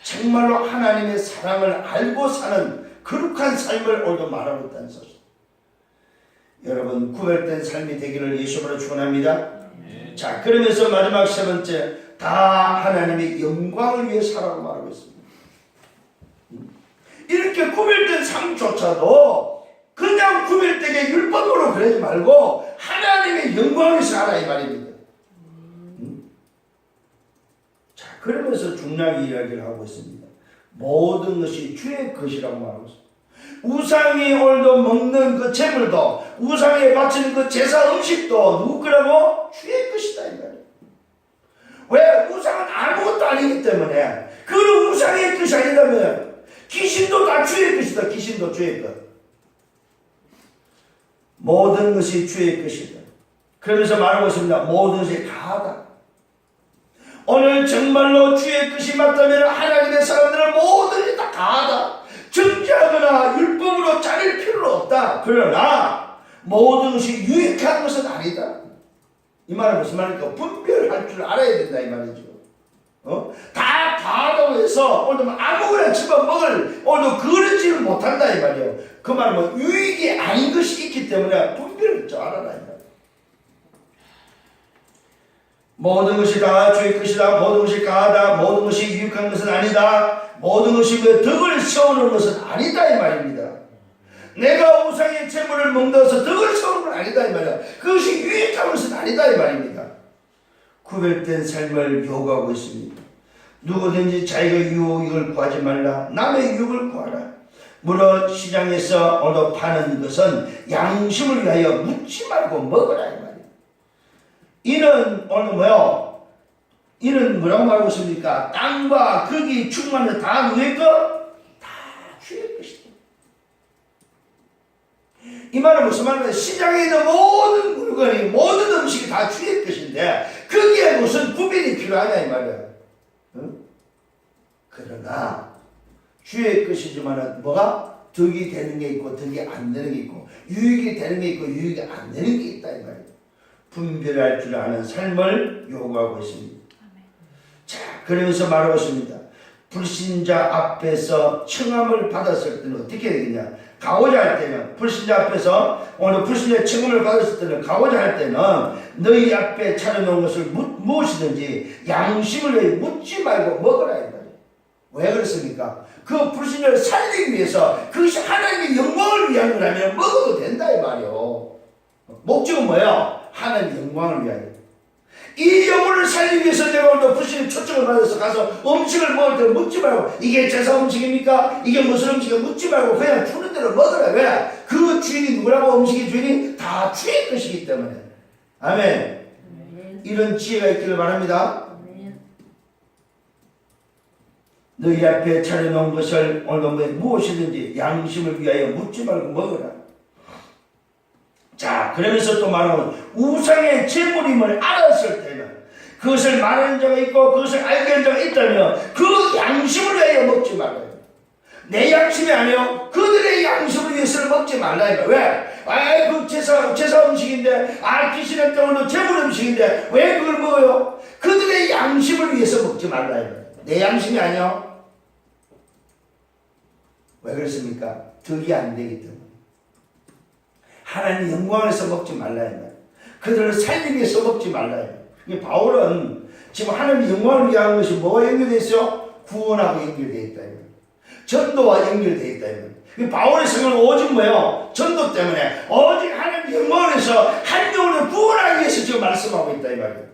정말로 하나님의 사랑을 알고 사는 거룩한 삶을 오늘도 말하고 있다는 사실. 여러분 구별된 삶이 되기를 예수님으로 축원합니다. 자, 그러면서 마지막 세 번째, 다 하나님의 영광을 위해 살아라고 말하고 있습니다. 이렇게 구별된 삶조차도 그냥 구별되게 율법으로 그러지 말고 하나님의 영광을 위해 살아 이 말입니다. 자, 그러면서 중요한 이야기를 하고 있습니다. 모든 것이 주의 것이라고 말하고 있습니다. 우상이 오늘도 먹는 그 재물도 우상에 바치는 그 제사 음식도 누구 거라고? 주의 것이다 이 말이에요. 왜? 우상은 아무것도 아니기 때문에. 그건 우상의 것이 아니라면 귀신도 다 주의 것이다. 귀신도 주의 것. 모든 것이 주의 것이다. 그러면서 말하고 있습니다. 모든 것이 다하다. 오늘 정말로 주의 것이 맞다면 하나님의 사람들은 모든 것이 다 다하다. 정죄하거나 율법으로 자를 필요는 없다. 그러나 모든 것이 유익한 것은 아니다. 이 말은 무슨 말입니까? 분별할 줄 알아야 된다 이 말이죠. 다 다하다고 해서 오늘 아무거나 집어먹을 오늘 그러지를 못한다 이 말이에요. 그 말은 뭐 유익이 아닌 것이 있기 때문에 분별을 줄 알아라 이 말이에요. 모든 것이 다 주의 것이다. 모든 것이 가하다. 모든 것이 유익한 것은 아니다. 모든 것이 그 덕을 세우는 것은 아니다 이 말입니다. 내가 우상의 재물을 먹어서 덕을 세우는 건 아니다 이 말이야. 그것이 유익한 것은 아니다 이 말입니다. 구별된 삶을 요구하고 있습니다. 누구든지 자기가 유익을 구하지 말라. 남의 유익을 구하라. 물론 시장에서 얻어 파는 것은 양심을 위하여 묻지 말고 먹으라 이 말이야. 이는 오늘 뭐요? 이는 뭐라고 말하고 있습니까? 땅과 거기 충만한 다 누구의 것? 다 주의 것이다. 이 말은 무슨 말이냐? 시장에 있는 모든 물건이 모든 음식이 다 주의 것인데 거기에 무슨 구별이 필요하냐 이 말이야. 응? 그러나 주의 것이지만은 뭐가? 덕이 되는 게 있고 덕이 안 되는 게 있고 유익이 되는 게 있고 유익이 안 되는 게 있다 이 말이야. 분별할 줄 아는 삶을 요구하고 있습니다. 자, 그러면서 말하고 있습니다. 불신자 앞에서 청함을 받았을 때는 어떻게 되겠냐? 가고자 할 때는 불신자 앞에서 오늘 불신자 청함을 받았을 때는 가고자 할 때는 너희 앞에 차려놓은 것을 무엇이든지 양심을 위해 묻지 말고 먹으라 이 말이에요. 왜 그렇습니까? 그 불신자를 살리기 위해서 그것이 하나님의 영광을 위한 거라면 먹어도 된다 이 말이에요. 목적은 뭐예요? 하나님의 영광을 위하여. 이 영혼을 살리기 위해서 내가 오늘 불신의 초청을 받아서 가서 음식을 먹을 때 묻지 말고 이게 제사 음식입니까? 이게 무슨 음식이야? 묻지 말고 그냥 주는 대로 먹으라. 왜? 그 주인이 누구라고? 음식의 주인이 다 주의 것이기 때문에. 아멘. 이런 지혜가 있기를 바랍니다. 너희 앞에 차려놓은 것을 오늘 무엇이든지 양심을 위하여 묻지 말고 먹으라. 자, 자, 그러면서 또 말하면 우상의 제물임을 알았을 때는 그것을 말하는 자가 있고 그것을 알게 한 자가 있다면 그 양심을 위하여 먹지 말아요. 내 양심이 아니요 그들의 양심을 위해서 먹지 말라. 왜? 그 제사 음식인데, 귀신의 떡은 제물 음식인데 왜 그걸 먹어요? 그들의 양심을 위해서 먹지 말라. 내 양심이 아니요. 왜 그렇습니까? 덕이 안 되기 때문에. 하나님 영광에서 먹지 말라. 그들을 살리기 위해서 먹지 말라. 바울은 지금 하나님 영광을 위한 것이 뭐가 연결되어 있어요? 구원하고 연결되어 있다. 전도와 연결되어 있다. 바울의 생각은 오직 뭐예요? 전도 때문에 오직 하나님 영광을 위해서 한 영혼을 구원하기 위해서 지금 말씀하고 있다 이 말이에요.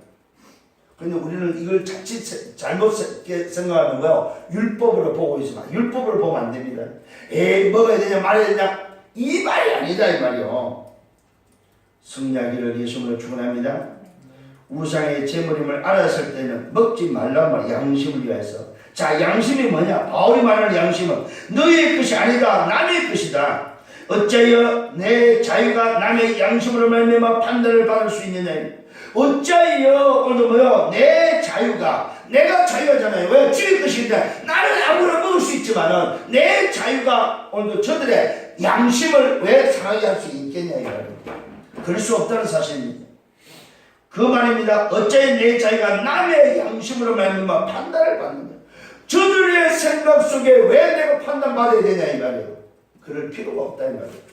그런데 우리는 이걸 자칫 잘못 생각하는 거예요. 율법으로 보고 있으면 율법으로 보면 안 됩니다. 먹어야 되냐 말아야 되냐 이 말이 아니다 이 말이요. 성령이를 예수님으로 축원합니다. 우상의 제물임을 알았을 때는 먹지 말란 말, 양심을 위해서. 자, 양심이 뭐냐? 바울이 말하는 양심은 너의 것이 아니다, 남의 것이다. 어찌하여 내 자유가 남의 양심으로 말미암아 판단을 받을 수 있느냐? 어찌하여 오늘 뭐요? 내 자유가, 내가 자유하잖아요. 왜? 주의 것인데 나는 아무나 먹을 수 있지만은 내 자유가 오늘도 저들의 양심을 왜 상하게 할 수 있겠냐 이거예요. 그럴 수 없다는 사실입니다. 그 말입니다. 어찌하여 내 자유가 남의 양심으로 말미암아 판단을 받는다. 저들의 생각 속에 왜 내가 판단받아야 되냐 이 말이에요. 그럴 필요가 없다 이 말이에요.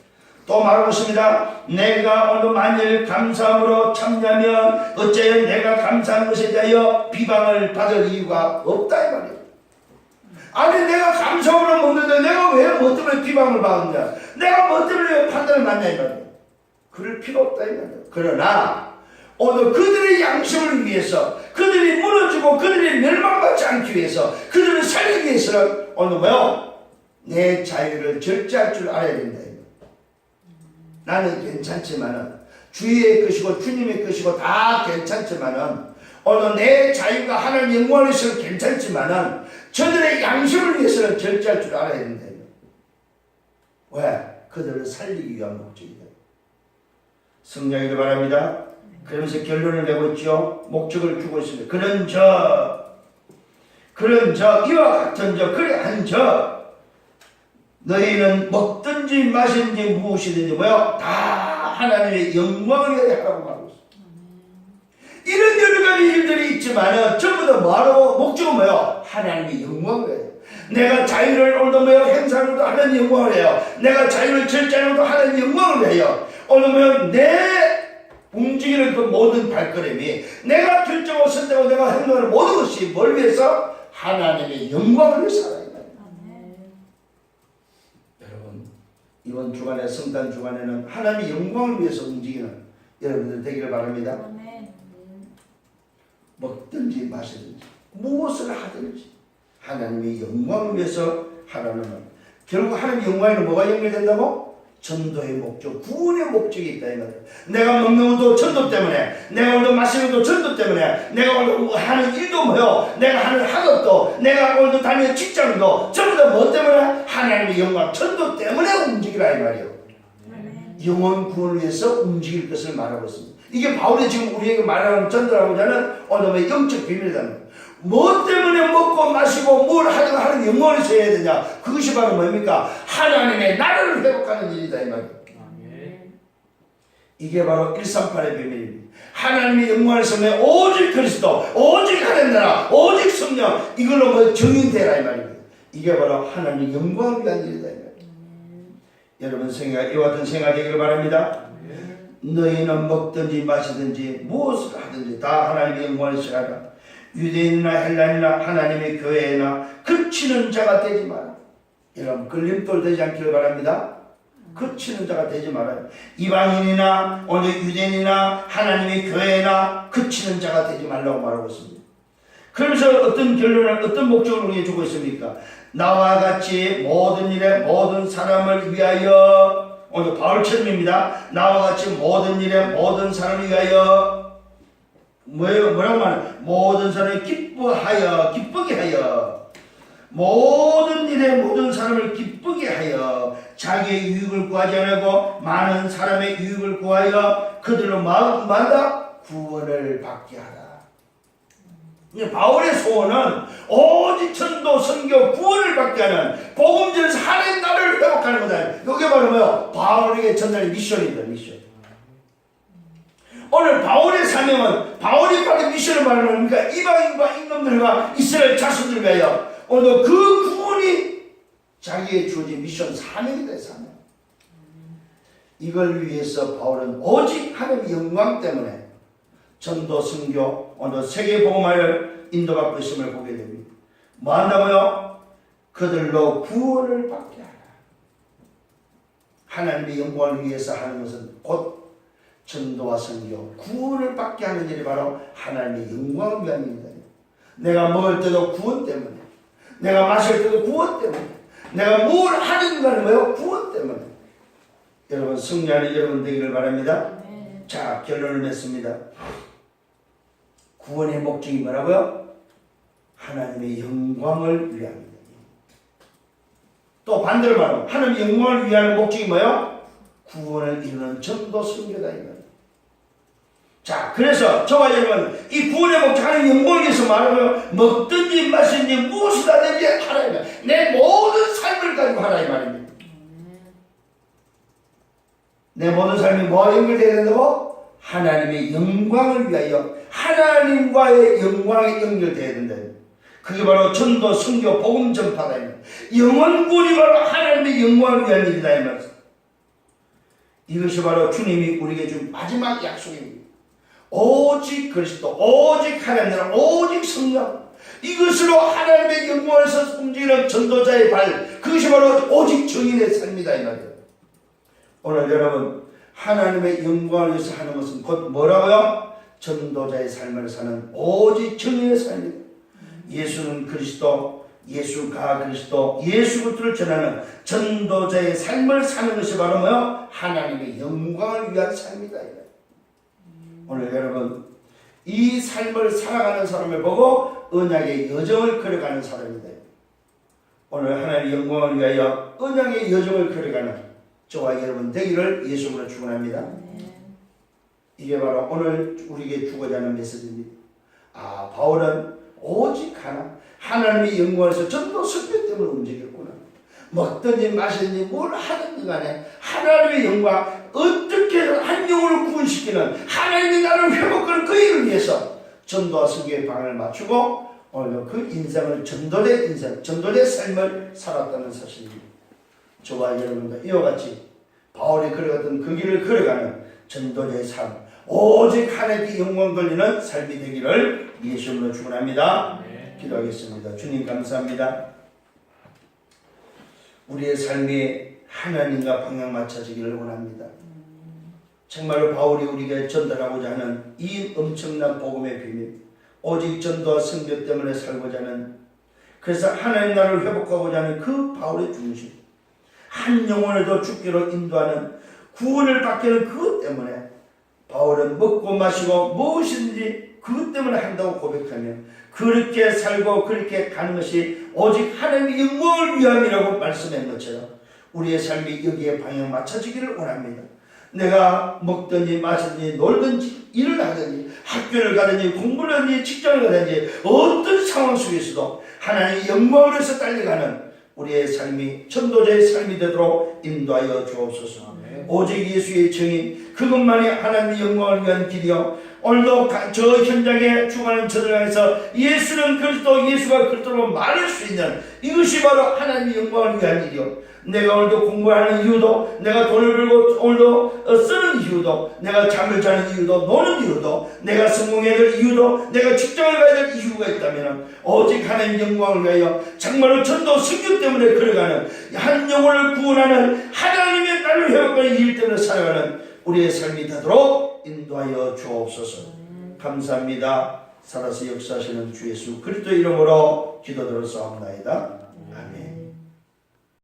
또 말하고 있습니다. 내가 오늘 만일 감사함으로 참냐면 어째요 내가 감사한 것에 대하여 비방을 받을 이유가 없다 이 말이에요. 아니 내가 감사함으로 먹는데 내가 왜 뭐 때문에 비방을 받느냐, 내가 뭐 때문에 판단을 받냐 이 말이에요. 그럴 필요 없다 이 말이에요. 그러나 오늘 그들의 양심을 위해서, 그들이 무너지고 그들이 멸망받지 않기 위해서, 그들을 살리기 위해서는 오늘 뭐요? 내 자유를 절제할 줄 알아야 된다. 나는 괜찮지만은 주의 것이고 주님의 것이고 다 괜찮지만은 오늘 내 자유가 하나님 영광을 위해서는 괜찮지만은 저들의 양심을 위해서는 절제할 줄 알아야 된다. 왜? 그들을 살리기 위한 목적이다. 성령이길 바랍니다. 그러면서 결론을 내고 있죠. 목적을 주고 있습니다. 그런 저 이와 같은 저 그래 한 저 너희는 먹든지 마시든지 무엇이든지 뭐요? 다 하나님의 영광을 위하여 하라고 말하고 있습니다. 이런 여러 가지 일들이 있지만 전부 다 뭐하라고? 목적은 뭐요? 하나님의 영광을 위하여. 내가 자유를 오늘도 뭐요? 행사로도 하나님의 영광을 해요. 내가 자유를 절제하로도 하나님의 영광을 해요. 오늘 뭐요? 내 움직이는 그 모든 발걸음이, 내가 결정하고 선택하고 내가 행동하는 모든 것이 뭘 위해서? 하나님의 영광을 위해서 살아야 돼요. 여러분, 이번 주간에 성탄 주간에는 하나님의 영광을 위해서 움직이는 여러분들 되기를 바랍니다. 먹든지 마시든지 무엇을 하든지 하나님의 영광을 위해서 하라는 말. 결국 하나님의 영광에는 뭐가 연결된다고? 전도의 목적, 구원의 목적이 있다 이 말이에요. 내가 먹는 것도 전도 때문에, 내가 오늘 마시는 것도 전도 때문에, 내가 오늘 하는 일도 뭐요? 내가 하는 학업도, 내가 오늘 다니는 직장도 전부 다 뭐 때문에? 하나님의 영광, 전도 때문에 움직이라 이 말이에요. 영혼 구원을 위해서 움직일 것을 말하고 있습니다. 이게 바울이 지금 우리에게 말하는 전도라고자 하는 오늘의 영적 비밀이다. 뭐 때문에 먹고 마시고 뭘 하든 하는 영광을 써야 되냐? 그것이 바로 뭡니까? 하나님의 나라를 회복하는 일이다 이 말이에요. 이게 바로 138의 비밀입니다. 하나님의 영광을 쓰면 오직 그리스도, 오직 하나님 나라, 오직 성령, 이걸로 뭐 정인되라 이 말입니다. 이게 바로 하나님의 영광을 위한 일이다 이 말이에요. 여러분 이와 같은 생각이 되기를 바랍니다. 너희는 먹든지 마시든지 무엇을 하든지 다 하나님의 영광을 쓰라. 유대인이나 헬라인이나 하나님의 교회나 그치는 자가 되지 마라. 여러분 걸림돌 되지 않기를 바랍니다. 그치는 자가 되지 말아요. 이방인이나 오늘 유대인이나 하나님의 교회나 그치는 자가 되지 말라고 말하고 있습니다. 그러면서 어떤 결론을, 어떤 목적을 우리에게 주고 있습니까? 나와 같이 모든 일에 모든 사람을 위하여, 오늘 바울처럼입니다. 나와 같이 모든 일에 모든 사람을 위하여 뭐라고 말하는? 모든 사람이 기쁘게 하여 모든 일에 모든 사람을 기쁘게 하여 자기의 유익을 구하지 않고 많은 사람의 유익을 구하여 그들로 마다 구원을 받게 하라. 바울의 소원은 오직 전도, 선교, 구원을 받게 하는 복음전에서 하나님 나라를 회복하는 거다. 이게 바로 뭐요? 바울에게 전달의 미션이다. 미션. 오늘 바울의 사명은 바울이 받은 미션을 말하는 거니까 이방인과 임금들과 이스라엘 자손들 위하여 오늘 그 구원이 자기의 주어진 미션 사명이다. 사명. 이걸 위해서 바울은 오직 하나님의 영광 때문에 전도, 선교, 오늘 세계 복음화를 인도받고 있음을 보게 됩니다. 뭐 한다고요? 그들로 구원을 받게 하라. 하나님의 영광을 위해서 하는 것은 곧 전도와 선교, 구원을 받게 하는 일이 바로 하나님의 영광을 위한 일이다. 내가 먹을 때도 구원 때문에, 내가 마실 때도 구원 때문에, 내가 뭘 하는가는 뭐예요? 구원 때문에. 여러분 승리하는 여러분 되기를 바랍니다. 자, 결론을 맺습니다. 구원의 목적이 뭐라고요? 하나님의 영광을 위함이다. 또 반대로 말하면 하나님의 영광을 위하는 목적이 뭐예요? 구원을 이루는 전도 선교다. 자, 그래서 저와 여러분 이 구원의 목적 하나님의 영광을 위해서 말하면 먹든지 마시든지 무엇을 하든지 하라. 내 모든 삶을 가지고 하라 이 말입니다. 내 모든 삶이 뭐와 연결되어야 된다고? 하나님의 영광을 위하여 하나님과의 영광에 연결되어야 된다. 그게 바로 전도, 선교, 복음 전파다. 영원 구원이 바로 하나님의 영광을 위한 일이다. 이 말씀. 이것이 바로 주님이 우리에게 준 마지막 약속입니다. 오직 그리스도, 오직 하나님 나라, 오직 성령. 이것으로 하나님의 영광에서 움직이는 전도자의 발, 그것이 바로 오직 정인의 삶이다. 이 말이에요. 오늘 여러분 하나님의 영광을 위해서 하는 것은 곧 뭐라고요? 전도자의 삶을 사는 오직 정인의 삶이다. 예수는 그리스도, 예수가 그리스도, 예수 그리스도를 전하는 전도자의 삶을 사는 것이 바로 뭐요? 하나님의 영광을 위한 삶이다. 오늘 여러분 이 삶을 살아가는 사람을 보고 언약의 여정을 걸어가는 사람이다. 오늘 하나님의 영광을 위하여 언약의 여정을 걸어가는 저와 여러분 되기를 예수님으로 축원합니다. 이게 바로 오늘 우리에게 주고자 하는 메시지입니다. 아, 바울은 오직 하나님의 영광에서 전도 선교 때문에 움직였구나. 먹든지 마시든지 뭘 하든지 간에 하나님의 영광, 어떻게 한 영혼을 구원시키는 하나님의 나라를 회복하는 그 일을 위해서 전도와 선교의 방향을 맞추고 오늘 그 인생을 전도된 인생, 전도된 삶을 살았다는 사실입니다. 저와 여러분과 이와 같이 바울이 걸어갔던 그 길을 걸어가는 전도자의 삶, 오직 하나님의 영광 걸리는 삶이 되기를 예수님으로 축원합니다. 기도하겠습니다. 주님 감사합니다. 우리의 삶이 하나님과 방향 맞춰지기를 원합니다. 정말로 바울이 우리에게 전달하고자 하는 이 엄청난 복음의 비밀, 오직 전도와 선교 때문에 살고자 하는, 그래서 하나님 나라를 회복하고자 하는 그 바울의 중심, 한 영혼을 더 죽기로 인도하는 구원을 받게 하는 그것 때문에 바울은 먹고 마시고 무엇이든지 그것 때문에 한다고 고백하며 그렇게 살고 그렇게 가는 것이 오직 하나님의 영광을 위함이라고 말씀한 것처럼 우리의 삶이 여기에 방향 맞춰지기를 원합니다. 내가 먹든지 마시든지 놀든지 일을 하든지 학교를 가든지 공부를 하든지 직장을 가든지 어떤 상황 속에서도 하나님의 영광을 위해서 달려가는 우리의 삶이 전도자의 삶이 되도록 인도하여 주옵소서. 오직 예수의 정인 그것만이 하나님의 영광을 위한 길이요, 오늘도 저 현장에 죽어가는 저들 향해서 예수는 그리스도, 예수가 그리스도로 말할 수 있는 이것이 바로 하나님의 영광을 위한 일이요, 내가 오늘도 공부하는 이유도, 내가 돈을 벌고 오늘도 쓰는 이유도, 내가 잠을 자는 이유도, 노는 이유도, 내가 성공해야 될 이유도, 내가 직장을 가야 될 이유가 있다면 오직 하나님의 영광을 위하여 정말로 전도 선교 때문에 걸어가는, 한 영혼을 구원하는 하나님의 나라를 회복하는 일 때문에 살아가는 우리의 삶이 되도록 인도하여 주옵소서. 감사합니다. 살아서 역사하시는 주 예수 그리스도 이름으로 기도드렸사옵나이다. 아멘.